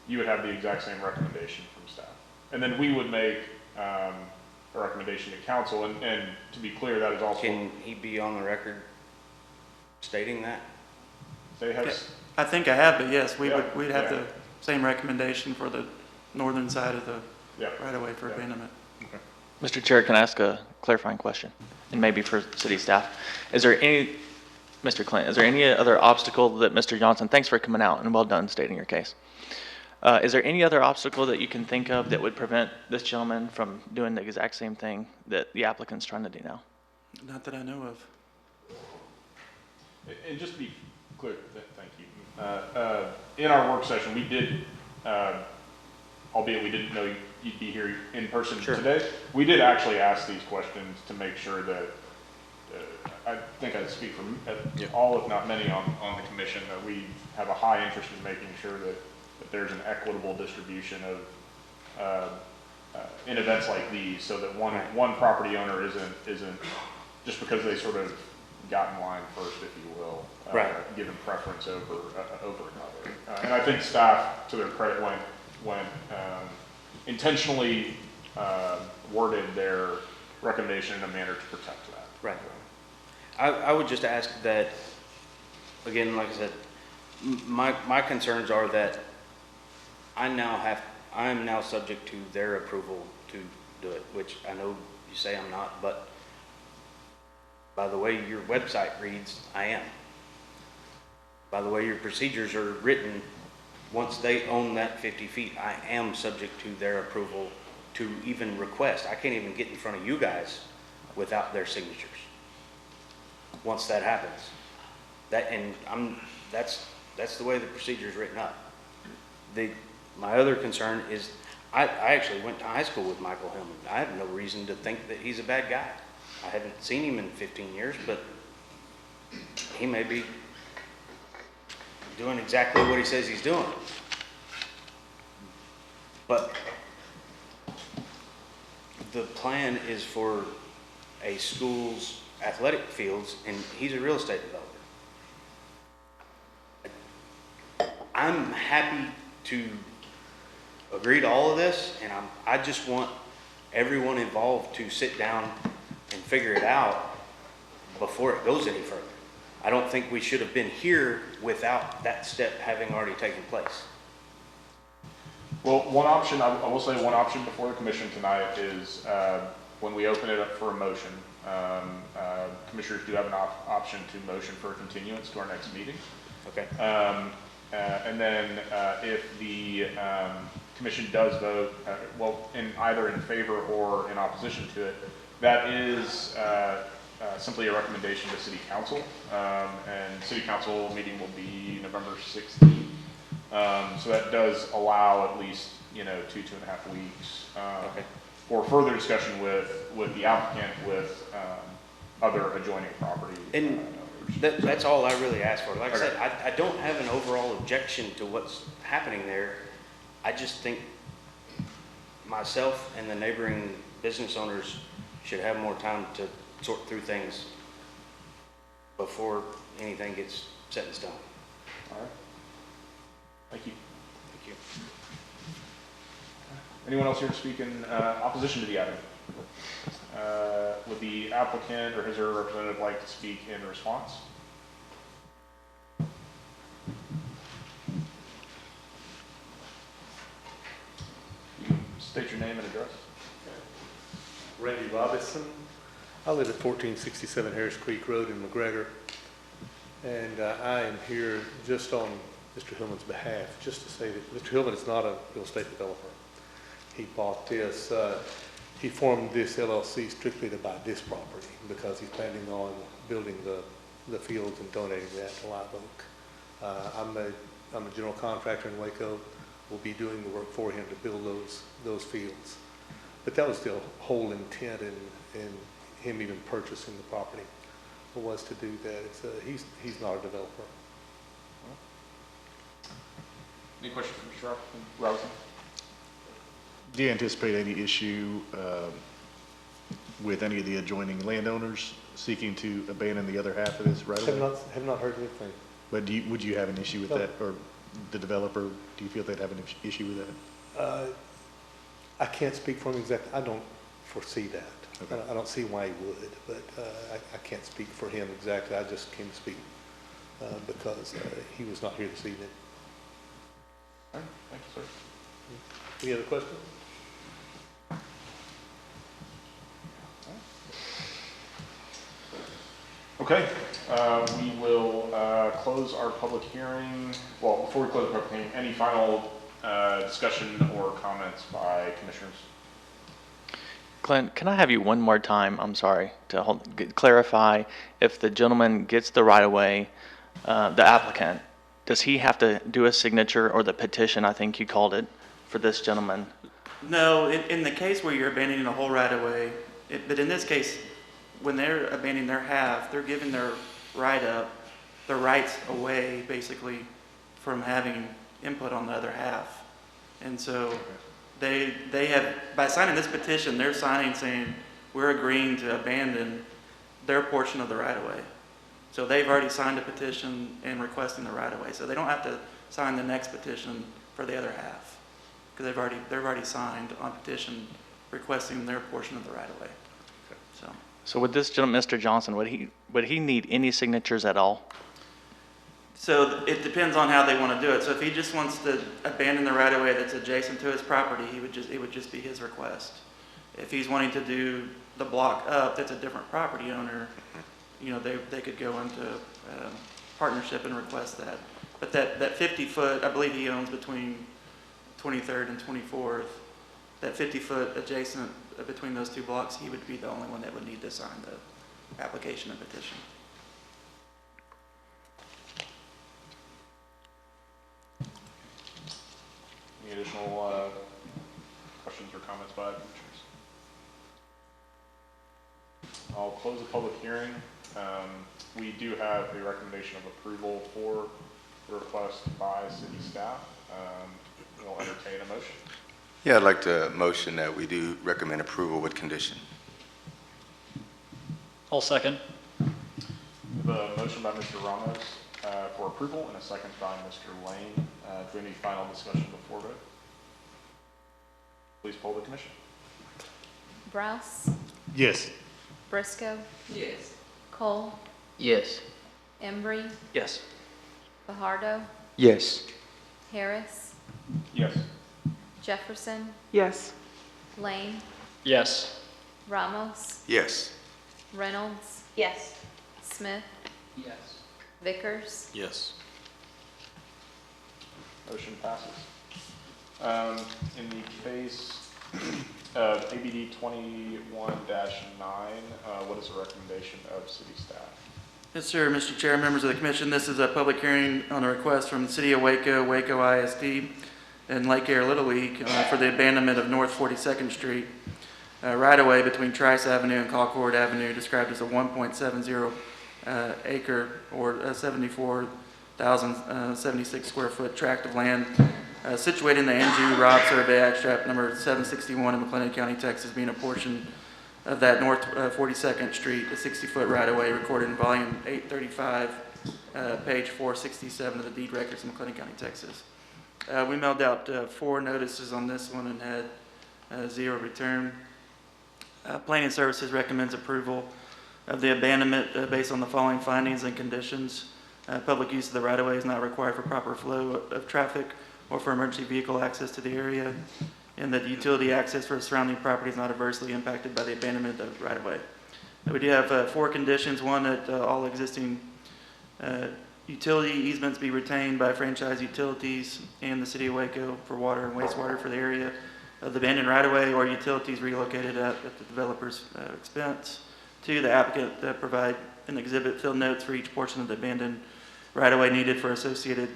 You would have the exact same recommendation from staff. And then we would make a recommendation to council, and to be clear, that is also. Can he be on the record stating that? They have. I think I have, but yes, we'd have yeah. the same recommendation for the northern side of the Yeah. right-of-way for abandonment. Okay. Mr. Chair, can I ask a clarifying question? And maybe for city staff. Mr. Clint, is there any other obstacle that Mr. Johnson, thanks for coming out and well done stating your case. Is there any other obstacle that you can think of that would prevent this gentleman from doing the exact same thing that the applicant's trying to do now? Not that I know of. And just to be clear, thank you. In our work session, we did, albeit we didn't know you'd be here in person today, we did actually ask these questions to make sure that, I think I'd speak for all, if not many, on the commission, that we have a high interest in making sure that there's an equitable distribution of, in events like these, so that one property owner isn't, just because they sort of got in line first, if you will, given preference over another. And I think staff, to their credit, went intentionally worded their recommendation in a manner to protect that. Right. I would just ask that, again, like I said, my concerns are that I am now subject to their approval to do it, which I know you say I'm not, but by the way your website reads, I am. By the way your procedures are written, once they own that 50 feet, I am subject to their approval to even request. I can't even get in front of you guys without their signatures. Once that happens, that's the way the procedure is written up. My other concern is, I actually went to high school with Michael Hillman. I have no reason to think that he's a bad guy. I haven't seen him in 15 years, but he may be doing exactly what he says he's doing. But the plan is for a school's athletic fields, and he's a real estate developer. I'm happy to agree to all of this, and I just want everyone involved to sit down and figure it out before it goes any further. I don't think we should have been here without that step having already taken place. Well, one option, I will say one option before the commission tonight is when we open it up for a motion, commissioners do have an option to motion for a continuance to our next meeting. Okay. And then if the commission does vote, either in favor or in opposition to it, that is simply a recommendation to City Council. And City Council meeting will be November 16th. So that does allow at least, 2.5 weeks for further discussion with the applicant, with other adjoining property. And that's all I really asked for. Like I said, I don't have an overall objection to what's happening there. I just think myself and the neighboring business owners should have more time to sort through things before anything gets set in stone. All right. Thank you. Thank you. Anyone else here to speak in opposition to the item? Would the applicant or his or her representative like to speak in response? You can state your name and address. Randy Robinson. I live at 1467 Harris Creek Road in McGregor, and I am here just on Mr. Hillman's behalf, just to say that Mr. Hillman is not a real estate developer. He bought this, he formed this LLC strictly to buy this property because he's planning on building the fields and donating that to Live Oak. I'm a general contractor in Waco. We'll be doing the work for him to build those fields. But that was the whole intent in him even purchasing the property, was to do that. He's not a developer. Any questions for Mr. Robinson? Do you anticipate any issue with any of the adjoining landowners seeking to abandon the other half of this right away? Have not heard anything. But would you have an issue with that, or the developer, do you feel they'd have an issue with that? I can't speak for him exactly. I don't foresee that. Okay. I don't see why he would, but I can't speak for him exactly. I just came to speak because he was not here this evening. All right, thank you, sir. Any other questions? Okay, we will close our public hearing. Well, before we close the public hearing, any final discussion or comments by commissioners? Glenn, can I have you one more time, I'm sorry, to clarify if the gentleman gets the right-of-way, the applicant, does he have to do a signature or the petition, I think you called it, for this gentleman? No, in the case where you're abandoning a whole right-of-way, but in this case, when they're abandoning their half, they're giving their their rights away, basically, from having input on the other half. And so they have, by signing this petition, they're signing saying, we're agreeing to abandon their portion of the right-of-way. So they've already signed a petition and requesting the right-of-way. So they don't have to sign the next petition for the other half, because they've already signed on petition requesting their portion of the right-of-way. So would this gentleman, Mr. Johnson, would he need any signatures at all? So it depends on how they want to do it. So if he just wants to abandon the right-of-way that's adjacent to his property, it would just be his request. If he's wanting to do the block up, that's a different property owner, they could go into partnership and request that. But that 50-foot, I believe he owns between 23rd and 24th, that 50-foot adjacent between those two blocks, he would be the only one that would need to sign the application and petition. Any additional questions or comments by commissioners? I'll close the public hearing. We do have a recommendation of approval for the request by city staff. We'll entertain a motion. Yeah, I'd like to motion that we do recommend approval with condition. I'll second. We have a motion by Mr. Ramos for approval and a second by Mr. Lane. Do we have any final discussion before vote? Please poll the commission. Browse? Yes. Briscoe? Yes. Cole? Yes. Embry? Yes. Fajardo? Yes. Harris? Yes. Jefferson? Yes. Lane? Yes. Ramos, Yes. Reynolds, Yes. Smith, Yes. Vickers. Yes. Motion passes. In the case of ABD 21-9, what is the recommendation of city staff? Yes, sir, Mr. Chair, members of the commission, this is a public hearing on a request from the City of Waco, Waco ISD, and Lake Air Little League for the abandonment of North 42nd Street right-of-way between Trice Avenue and Concord Avenue, described as a 1.70 acre or 74,076 square foot tract of land situated in the Andrew Robb Survey Abstract number 761 in McLennan County, Texas, being a portion of that North 42nd Street, a 60-foot right-of-way recorded in volume 835, page 467 of the deed records in McLennan County, Texas. We mailed out 4 notices on this one and had 0 return. Planning Services recommends approval of the abandonment based on the following findings and conditions. Public use of the right-of-way is not required for proper flow of traffic or for emergency vehicle access to the area, and that utility access for the surrounding property is not adversely impacted by the abandonment of the right-of-way. We do have 4 conditions. One, that all existing utility easements be retained by franchise utilities and the City of Waco for water and wastewater for the area of the abandoned right-of-way, or utilities relocated at the developer's expense. 2, the applicant provide an exhibit field notes for each portion of the abandoned right-of-way needed for associated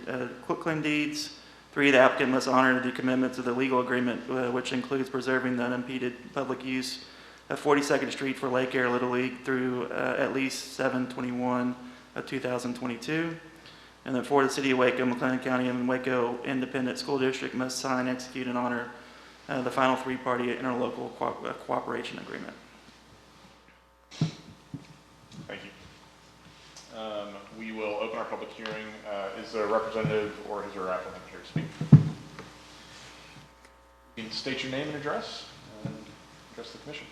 quitclaim deeds. 3, the applicant must honor the commitments of the legal agreement, which includes preserving the unimpeded public use of 42nd Street for Lake Air Little League through at least 7/21 of 2022. And then 4, the City of Waco, McLennan County, and Waco Independent School District must sign, execute, and honor the final 3-party interlocal cooperation agreement. Thank you. We will open our public hearing. Is there a representative or is there an applicant here to speak? You can state your name and address and address the commission.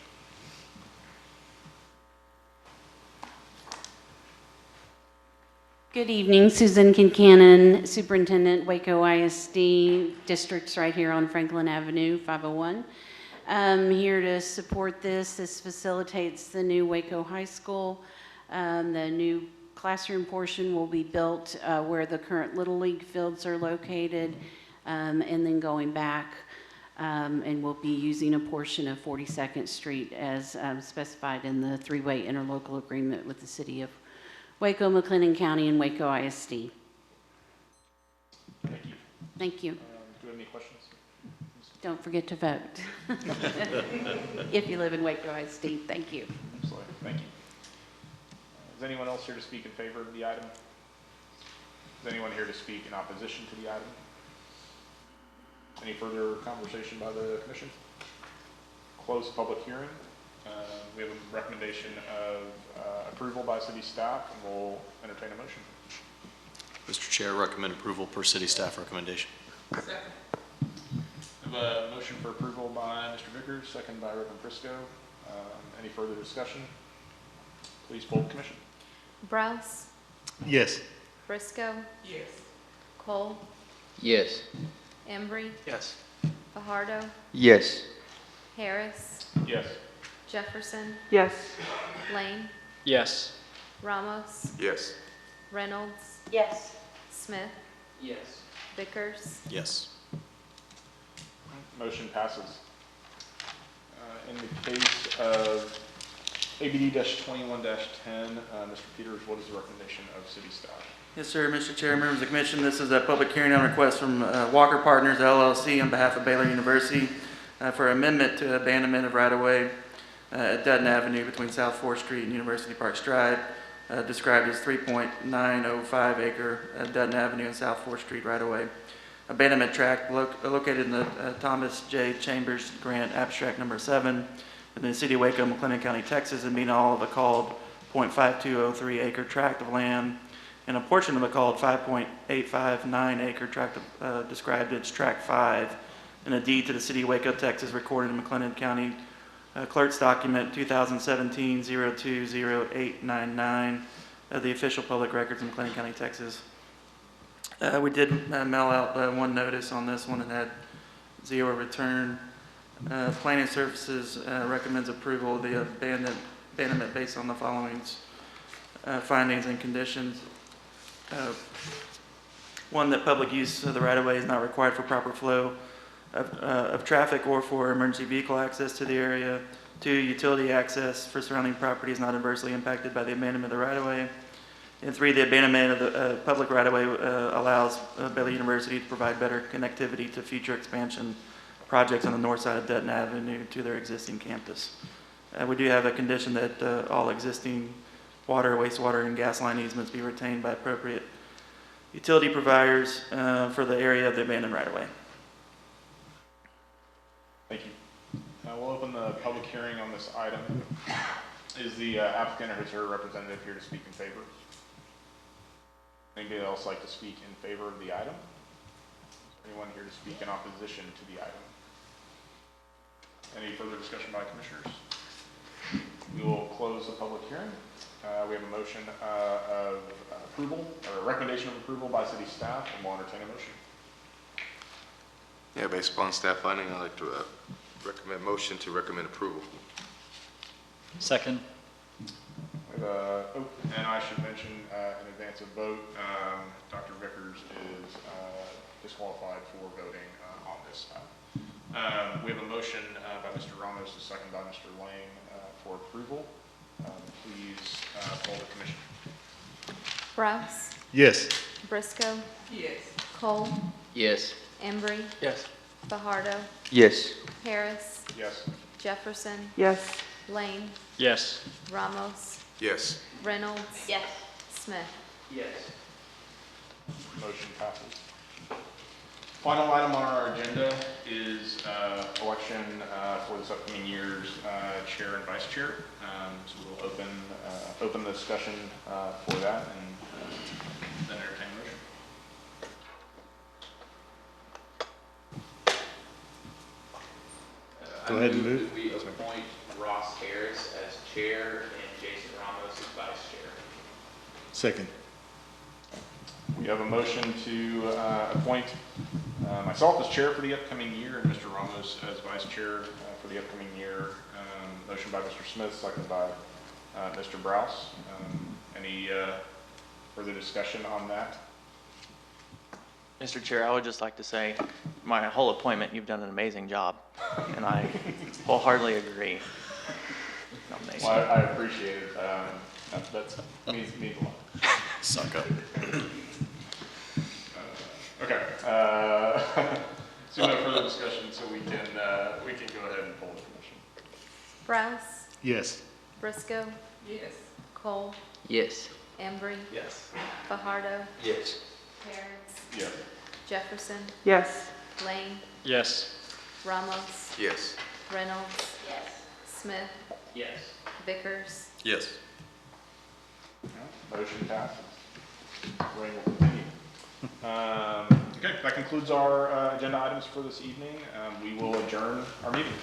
Good evening, Susan Kincannon, Superintendent, Waco ISD, districts right here on Franklin Avenue, 501. I'm here to support this. This facilitates the new Waco High School. The new classroom portion will be built where the current Little League fields are located, and then going back, and we'll be using a portion of 42nd Street as specified in the 3-way interlocal agreement with the City of Waco, McLennan County, and Waco ISD. Thank you. Thank you. Do you have any questions? Don't forget to vote. If you live in Waco ISD, thank you. Absolutely. Thank you. Is anyone else here to speak in favor of the item? Is anyone here to speak in opposition to the item? Any further conversation by the commission? Close public hearing. We have a recommendation of approval by city staff, and we'll entertain a motion. Mr. Chair, recommend approval per city staff recommendation. Second. We have a motion for approval by Mr. Vickers, second by Reverend Prisco. Any further discussion? Please poll the commission. Browse, Yes. Briscoe, Yes. Cole, Yes. Embry, Yes. Fajardo, Yes. Harris, Yes. Jefferson, Yes. Lane, Yes. Ramos, Yes. Reynolds, Yes. Smith, Yes. Vickers. Yes. Motion passes. In the case of ABD-21-10, Mr. Peters, what is the recommendation of city staff? Yes, sir, Mr. Chair, members of the commission, this is a public hearing on request from Walker Partners LLC on behalf of Baylor University for amendment to abandonment of right-of-way at Dutton Avenue between South 4th Street and University Park Drive, described as 3.905 acre Dutton Avenue and South 4th Street right-of-way. Abandonment tract located in the Thomas J. Chambers Grant Abstract number 7 in the City of Waco, McLennan County, Texas, and being all of a called 0.5203 acre tract of land and a portion of a called 5.859 acre tract described as Tract 5 in a deed to the City of Waco, Texas, recorded in McLennan County Clerk's Document 2017-020899 of the official public records in McLennan County, Texas. We did mail out one notice on this one and had 0 return. Planning Services recommends approval of the abandonment based on the following findings and conditions. One, that public use of the right-of-way is not required for proper flow of traffic or for emergency vehicle access to the area. 2, utility access for surrounding property is not adversely impacted by the abandonment of the right-of-way. And 3, the abandonment of the public right-of-way allows Baylor University to provide better connectivity to future expansion projects on the north side of Dutton Avenue to their existing campus. We do have a condition that all existing water, wastewater, and gas line easements be retained by appropriate utility providers for the area of the abandoned right-of-way. Thank you. We'll open the public hearing on this item. Is the applicant or his or her representative here to speak in favor? Anybody else like to speak in favor of the item? Is there anyone here to speak in opposition to the item? Any further discussion by commissioners? We will close the public hearing. We have a motion of approval, or a recommendation of approval by city staff, and we'll entertain a motion. Yeah, based upon staff finding, I'd like to motion to recommend approval. Second. We have and I should mention in advance of vote, Dr. Vickers is disqualified for voting on this item. We have a motion by Mr. Ramos, a second by Mr. Lane for approval. Please poll the commission. Rouse, Yes. Briscoe, Yes. Cole, Yes. Embry, Yes. Fajardo, Yes. Harris, Yes. Jefferson, Yes. Lane, Yes. Ramos, Yes. Reynolds, Yes. Smith. Yes. Motion passes. Final item on our agenda is election for this upcoming year's chair and vice chair. So we'll open the discussion for that and then entertain a motion. Go ahead and move. that we appoint Ross Harris as chair and Jason Ramos as vice chair. Second. We have a motion to appoint myself as chair for the upcoming year and Mr. Ramos as vice chair for the upcoming year. Motion by Mr. Smith, seconded by Mr. Browse. Any further discussion on that? Mr. Chair, I would just like to say, my whole appointment, you've done an amazing job, and I wholeheartily agree. Amazing. Well, I appreciate it. That means a lot. Suck up. Okay. So no further discussion, so we can go ahead and poll the commission. Rouse, Yes. Briscoe, Yes. Cole, Yes. Embry, Yes. Fajardo, Yes. Harris, Yes. Jefferson, Yes. Lane, Yes. Ramos, Yes. Reynolds, Yes. Smith, Yes. Vickers. Yes. Motion passes. Voting will continue. Okay, that concludes our agenda items for this evening. We will adjourn our meeting.